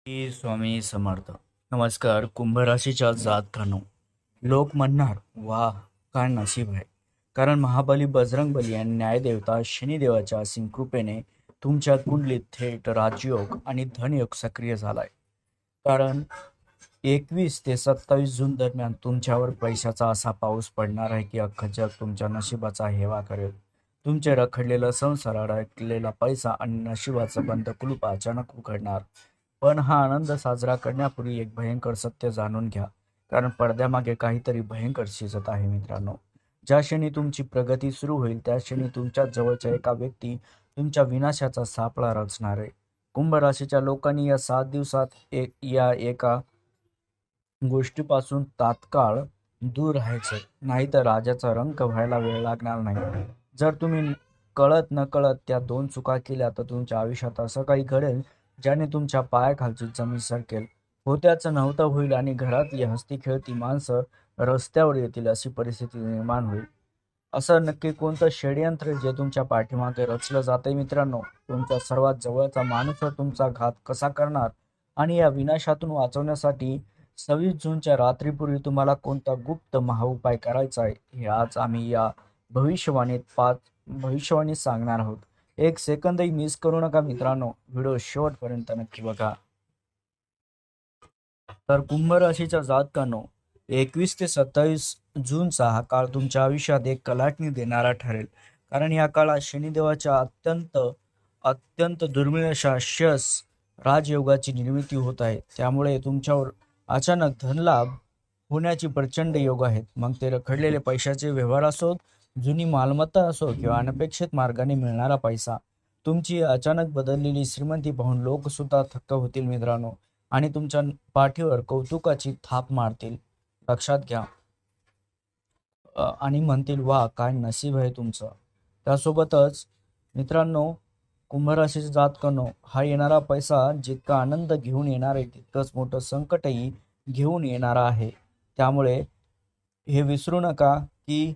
श्री स्वामी समर्थ. नमस्कार. कुंभ राशीच्या जातकांनो, लोक म्हणणार वा काय नशीब आहे, कारण महाबली बजरंगबली आणि न्यायदेवता शनिदेवाच्या असीम कृपेने तुमच्या कुंडलीत थेट राजयोग आणि धनयोग सक्रिय झालाय. कारण 21 ते 27 जून दरम्यान तुमच्यावर पैशाचा असा पाऊस पडणार आहे की अख्खं जग तुमच्या नशिबाचा हेवा करेल. तुमचे रखडलेलं संसार, अडकलेला पैसा आणि नशिबाचं बंद कुलूप अचानक उघडणार. पण हा आनंद साजरा करण्यापूर्वी एक भयंकर सत्य जाणून घ्या, कारण पडद्यामागे काहीतरी भयंकर शिजत आहे मित्रांनो. ज्या क्षणी तुमची प्रगती सुरू होईल त्या क्षणी तुमच्या जवळच्या एका व्यक्ती तुमच्या विनाशाचा सापळा रचणार आहे. कुंभ राशीच्या लोकांनी या 7 दिवसात या एका गोष्टीपासून तात्काळ दूर राहायचं, नाहीतर राजाचा रंक व्हायला वेळ लागणार नाही. जर तुम्ही कळत नकळत त्या 2 चुका केल्या तर तुमच्या आयुष्यात असं काही घडेल ज्याने तुमच्या पायाखालची जमीन सरकेल, होत्याचं नव्हतं होईल आणि घरातली हसती खेळती माणसं रस्त्यावर येतील अशी परिस्थिती निर्माण होईल. असं नक्की कोणतं षड्यंत्र जे तुमच्या पाठीमागे रचलं जातंय मित्रांनो? तुमच्या सर्वात जवळचा माणूस तुमचा घात कसा करणार आणि या विनाशातून वाचवण्यासाठी 26 जूनच्या रात्रीपूर्वी तुम्हाला कोणता गुप्त महाउपाय करायचा आहे, हे आज आम्ही या भविष्यवाणीत सांगणार आहोत. एक सेकंदही मिस करू नका मित्रांनो, व्हिडिओ शेवटपर्यंत नक्की बघा. तर कुंभ राशीच्या जातकांनो, 21 ते 27 जूनचा हा काळ तुमच्या आयुष्यात एक कलाटणी देणारा ठरेल. कारण या काळात शनिदेवाच्या अत्यंत अत्यंत दुर्मिळ अशा शस राजयोगाची निर्मिती होत आहे. त्यामुळे तुमच्यावर अचानक धनलाभ होण्याची प्रचंड योग आहेत. मग ते रखडलेले पैशाचे व्यवहार असोत, जुनी मालमत्ता असो किंवा अनपेक्षित मार्गाने मिळणारा पैसा. तुमची अचानक बदललेली श्रीमंती पाहून लोक सुद्धा थक्क होतील मित्रांनो, आणि तुमच्या पाठीवर कौतुकाची थाप मारतील. लक्षात घ्या आणि म्हणतील वा काय नशीब आहे तुमचं. त्यासोबतच मित्रांनो, कुंभ राशीचे जातकांनो, हा येणारा पैसा जितका आनंद घेऊन येणार आहे तितकंच मोठं संकटही घेऊन येणारा आहे. त्यामुळे हे विसरू नका की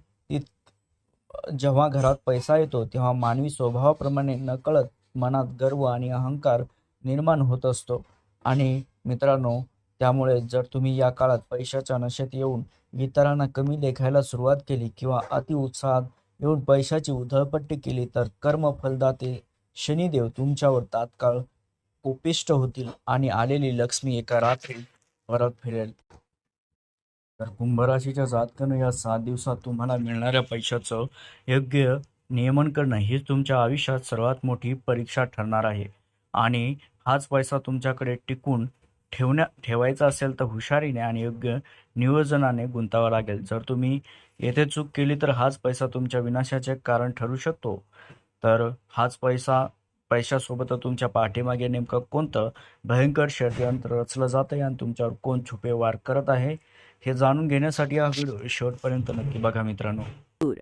जेव्हा घरात पैसा येतो तेव्हा मानवी स्वभावाप्रमाणे नकळत मनात गर्व आणि अहंकार निर्माण होत असतो. आणि मित्रांनो, त्यामुळे जर तुम्ही या काळात पैशाच्या नशेत येऊन इतरांना कमी लेखायला सुरुवात केली किंवा अतिउत्साहात येऊन पैशाची उधळपट्टी केली तर कर्मफलदाते शनिदेव तुमच्यावर तात्काळ कोपिष्ट होतील आणि आलेली लक्ष्मी एका रात्री परत फिरेल. तर कुंभ राशीच्या जातकांनो, या 7 दिवसात तुम्हाला मिळणाऱ्या पैशाचं योग्य नियमन करणं हीच तुमच्या आयुष्यात सर्वात मोठी परीक्षा ठरणार आहे. आणि हाच पैसा तुमच्याकडे टिकून ठेवायचा असेल तर हुशारीने आणि योग्य नियोजनाने गुंतावा लागेल. जर तुम्ही येथे चूक केली तर हाच पैसा तुमच्या विनाशाचे कारण ठरू शकतो. तर हाच पैशासोबत तुमच्या पाठीमागे नेमकं कोणतं भयंकर षड्यंत्र रचलं जात आहे आणि तुमच्यावर कोण छुपे वार करत आहे, हे जाणून घेण्यासाठी हा व्हिडिओ शेवटपर्यंत नक्की बघा मित्रांनो.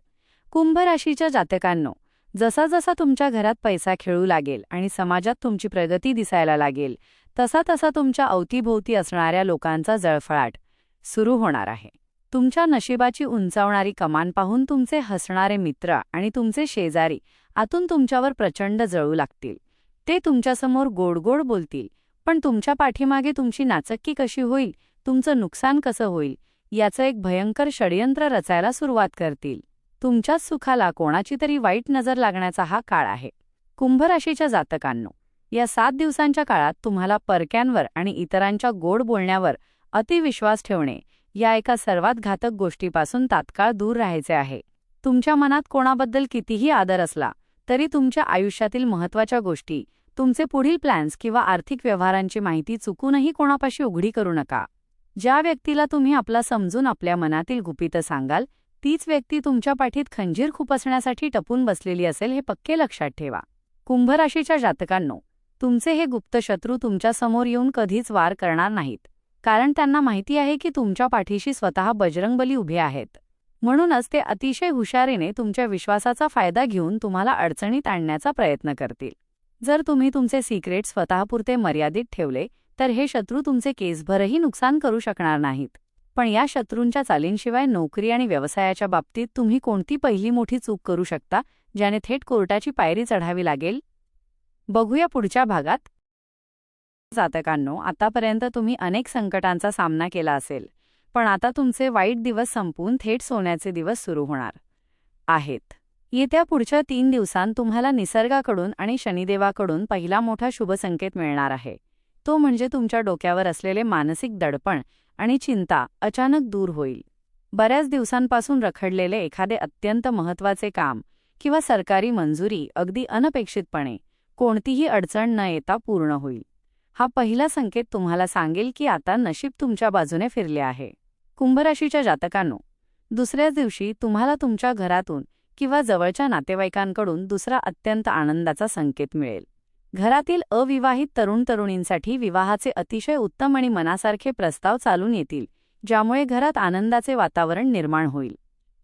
कुंभ राशीच्या जातकांनो, जसा जसा तुमच्या घरात पैसा खेळू लागेल आणि समाजात तुमची प्रगती दिसायला लागेल, तसा तसा तुमच्या अवतीभोवती असणाऱ्या लोकांचा जळफळाट सुरू होणार आहे. तुमच्या नशिबाची उंचावणारी कमान पाहून तुमचे हसणारे मित्र आणि तुमचे शेजारी आतून तुमच्यावर प्रचंड जळू लागतील. ते तुमच्यासमोर गोड गोड बोलतील, पण तुमच्या पाठीमागे तुमची नाचक्की कशी होईल, तुमचं नुकसान कसं होईल याचं एक भयंकर षड्यंत्र रचायला सुरुवात करतील. तुमच्याच सुखाला कोणाची तरी वाईट नजर लागण्याचा हा काळ आहे. कुंभ राशीच्या जातकांनो, या 7 दिवसांच्या काळात तुम्हाला परक्यांवर आणि इतरांच्या गोड बोलण्यावर अतिविश्वास ठेवणे या एका सर्वात घातक गोष्टीपासून तात्काळ दूर राहायचे आहे. तुमच्या मनात कोणाबद्दल कितीही आदर असला तरी तुमच्या आयुष्यातील महत्त्वाच्या गोष्टी, तुमचे पुढील प्लॅन्स किंवा आर्थिक व्यवहारांची माहिती चुकूनही कोणापाशी उघडी करू नका. ज्या व्यक्तीला तुम्ही आपला समजून आपल्या मनातील गुपितं सांगाल तीच व्यक्ती तुमच्या पाठीत खंजीर खुपसण्यासाठी टपून बसलेली असेल, हे पक्के लक्षात ठेवा. कुंभ राशीच्या जातकांनो, तुमचे हे गुप्त शत्रू तुमच्या समोर येऊन कधीच वार करणार नाहीत, कारण त्यांना माहिती आहे की तुमच्या पाठीशी स्वतः बजरंगबली उभे आहेत. म्हणूनच ते अतिशय हुशारीने तुमच्या विश्वासाचा फायदा घेऊन तुम्हाला अडचणीत आणण्याचा प्रयत्न करतील. जर तुम्ही तुमचे सिक्रेट स्वतःपुरते मर्यादित ठेवले तर हे शत्रू तुमचे केसभरही नुकसान करू शकणार नाहीत. पण या शत्रूंच्या चालींशिवाय नोकरी आणि व्यवसायाच्या बाबतीत तुम्ही कोणती पहिली मोठी चूक करू शकता ज्याने थेट कोर्टाची पायरी चढावी लागेल? बघूया पुढच्या भागात. जातकांनो, आतापर्यंत तुम्ही अनेक संकटांचा सामना केला असेल, पण आता तुमचे वाईट दिवस संपून थेट सोन्याचे दिवस सुरू होणार आहेत. येत्या पुढच्या 3 दिवसांत तुम्हाला निसर्गाकडून आणि शनिदेवाकडून पहिला मोठा शुभसंकेत मिळणार आहे. तो म्हणजे तुमच्या डोक्यावर असलेले मानसिक दडपण आणि चिंता अचानक दूर होईल. बऱ्याच दिवसांपासून रखडलेले एखादे अत्यंत महत्त्वाचे काम किंवा सरकारी मंजुरी अगदी अनपेक्षितपणे कोणतीही अडचण न येता पूर्ण होईल. हा पहिला संकेत तुम्हाला सांगेल की आता नशीब तुमच्या बाजूने फिरले आहे. कुंभ राशीच्या जातकांनो, दुसऱ्याच दिवशी तुम्हाला तुमच्या घरातून किंवा जवळच्या नातेवाईकांकडून दुसरा अत्यंत आनंदाचा संकेत मिळेल. घरातील अविवाहित तरुण-तरुणींसाठी विवाहाचे अतिशय उत्तम आणि मनासारखे प्रस्ताव चालून येतील, ज्यामुळे घरात आनंदाचे वातावरण निर्माण होईल.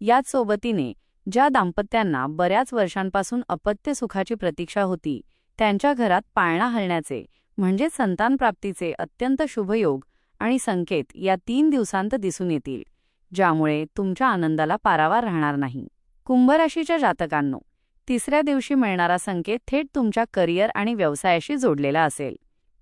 याच सोबतीने ज्या दाम्पत्यांना बऱ्याच वर्षांपासून अपत्य सुखाची प्रतीक्षा होती, त्यांच्या घरात पाळणा हलण्याचे म्हणजे संतानप्राप्तीचे अत्यंत शुभयोग आणि संकेत या 3 दिवसांत दिसून येतील, ज्यामुळे तुमच्या आनंदाला पारावार राहणार नाही. कुंभ राशीच्या जातकांनो, तिसऱ्या दिवशी मिळणारा संकेत थेट तुमच्या करिअर आणि व्यवसायाशी जोडलेला असेल.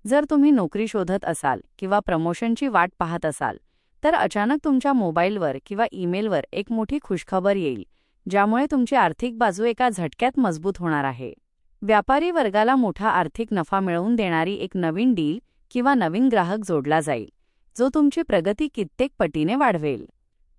जर तुम्ही नोकरी शोधत असाल किंवा प्रमोशनची वाट पाहत असाल, तर अचानक तुमच्या मोबाईलवर किंवा ईमेलवर एक मोठी खुशखबर येईल, ज्यामुळे तुमची आर्थिक बाजू एका झटक्यात मजबूत होणार आहे. व्यापारी वर्गाला मोठा आर्थिक नफा मिळवून देणारी एक नवीन डील किंवा नवीन ग्राहक जोडला जाईल, जो तुमची प्रगती कित्येक पटीने वाढवेल.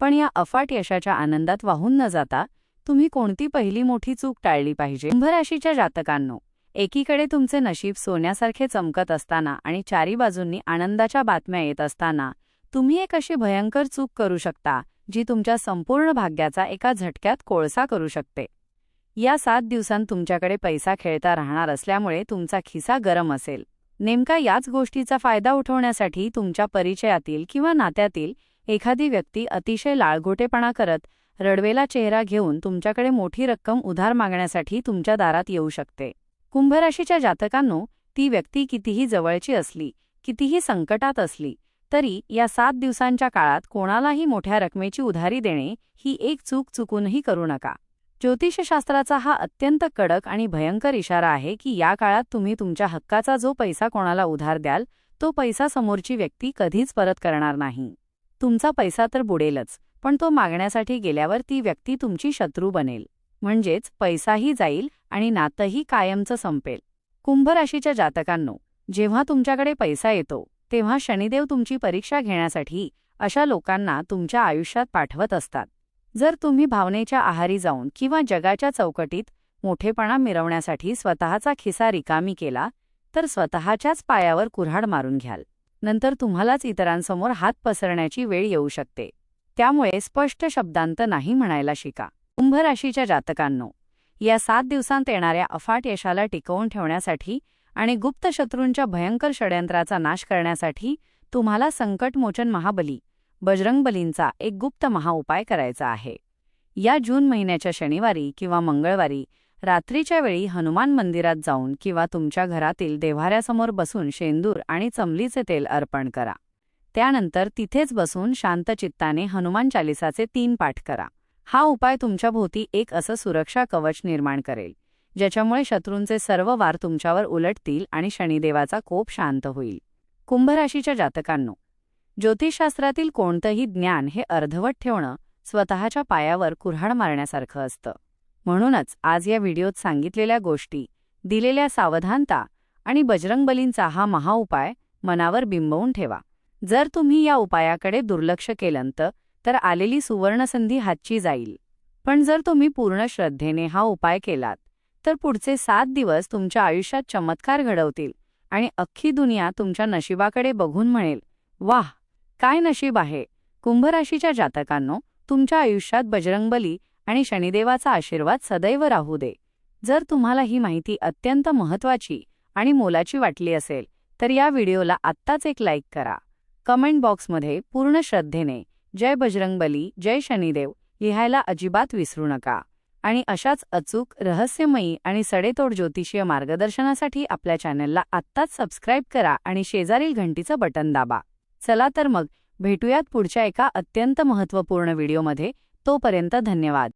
पण या अफाट यशाच्या आनंदात वाहून न जाता तुम्ही कोणती पहिली मोठी चूक टाळली पाहिजे. कुंभ राशीच्या जातकांनो, एकीकडे तुमचे नशीब सोन्यासारखे चमकत असताना आणि चारी बाजूंनी आनंदाच्या बातम्या येत असताना तुम्ही एक अशी भयंकर चूक करू शकता, जी तुमच्या संपूर्ण भाग्याचा एका झटक्यात कोळसा करू शकते. या 7 दिवसांत तुमच्याकडे पैसा खेळता राहणार असल्यामुळे तुमचा खिसा गरम असेल. नेमका याच गोष्टीचा फायदा उठवण्यासाठी तुमच्या परिचयातील किंवा नात्यातील एखादी व्यक्ती अतिशय लाळघोटेपणा करत रडवेला चेहरा घेऊन तुमच्याकडे मोठी रक्कम उधार मागण्यासाठी तुमच्या दारात येऊ शकते. कुंभ राशीच्या जातकांनो, ती व्यक्ती कितीही जवळची असली, कितीही संकटात असली, तरी या 7 दिवसांच्या काळात कोणालाही मोठ्या रकमेची उधारी देणे ही एक चूक चुकूनही करू नका. ज्योतिषशास्त्राचा हा अत्यंत कडक आणि भयंकर इशारा आहे की या काळात तुम्ही तुमच्या हक्काचा जो पैसा कोणाला उधार द्याल, तो पैसा समोरची व्यक्ती कधीच परत करणार नाही. तुमचा पैसा तर बुडेलच, पण तो मागण्यासाठी गेल्यावर ती व्यक्ती तुमची शत्रू बनेल. म्हणजेच पैसाही जाईल आणि नातंही कायमचं संपेल. कुंभ राशीच्या जातकांनो, जेव्हा तुमच्याकडे पैसा येतो, तेव्हा शनिदेव तुमची परीक्षा घेण्यासाठी अशा लोकांना तुमच्या आयुष्यात पाठवत असतात. जर तुम्ही भावनेच्या आहारी जाऊन किंवा जगाच्या चौकटीत मोठेपणा मिरवण्यासाठी स्वतःचा खिसा रिकामी केला, तर स्वतःच्याच पायावर कुऱ्हाड मारून घ्याल. नंतर तुम्हालाच इतरांसमोर हात पसरण्याची वेळ येऊ शकते. त्यामुळे स्पष्ट शब्दांत नाही म्हणायला शिका. कुंभ राशीच्या जातकांनो, या 7 दिवसांत येणाऱ्या अफाट यशाला टिकवून ठेवण्यासाठी आणि गुप्त शत्रूंच्या भयंकर षड्यंत्राचा नाश करण्यासाठी तुम्हाला संकटमोचन महाबली बजरंगबलींचा एक गुप्त महाउपाय करायचा आहे. या जून महिन्याच्या शनिवारी किंवा मंगळवारी रात्रीच्या वेळी हनुमान मंदिरात जाऊन किंवा तुमच्या घरातील देव्हाऱ्यासमोर बसून शेंदूर आणि चमलीचे तेल अर्पण करा. त्यानंतर तिथेच बसून शांत चित्ताने हनुमान चालिसाचे 3 पाठ करा. हा उपाय तुमच्या भोवती एक असं सुरक्षा कवच निर्माण करेल, ज्याच्यामुळे शत्रूंचे सर्व वार तुमच्यावर उलटतील आणि शनिदेवाचा कोप शांत होईल. कुंभ राशीच्या जातकांनो, ज्योतिषशास्त्रातील कोणतंही ज्ञान हे अर्धवट ठेवणं स्वतःच्या पायावर कुऱ्हाड मारण्यासारखं असतं. म्हणूनच आज या व्हिडिओत सांगितलेल्या गोष्टी, दिलेल्या सावधानता आणि बजरंगबलींचा हा महाउपाय मनावर बिंबवून ठेवा. जर तुम्ही या उपायाकडे दुर्लक्ष केलं तर आलेली सुवर्णसंधी हातची जाईल. पण जर तुम्ही पूर्ण श्रद्धेने हा उपाय केलात, तर पुढचे 7 दिवस तुमच्या आयुष्यात चमत्कार घडवतील आणि अख्खी दुनिया तुमच्या नशिबाकडे बघून म्हणेल, वाह, काय नशीब आहे. कुंभ राशीच्या जातकांनो, तुमच्या आयुष्यात बजरंगबली आणि शनिदेवाचा आशीर्वाद सदैव राहू दे. जर तुम्हाला ही माहिती अत्यंत महत्त्वाची आणि मोलाची वाटली असेल, तर या व्हिडिओला आत्ताच एक लाईक करा. कमेंट बॉक्समध्ये पूर्ण श्रद्धेने जय बजरंगबली, जय शनिदेव लिहायला अजिबात विसरू नका. आणि अशाच अचूक, रहस्यमयी आणि सडेतोड ज्योतिषीय मार्गदर्शनासाठी आपल्या चॅनलला आत्ताच सबस्क्राईब करा आणि शेजारील घंटीचं बटन दाबा. चला तर मग भेटूयात पुढच्या एका अत्यंत महत्त्वपूर्ण व्हिडिओमध्ये. तोपर्यंत धन्यवाद.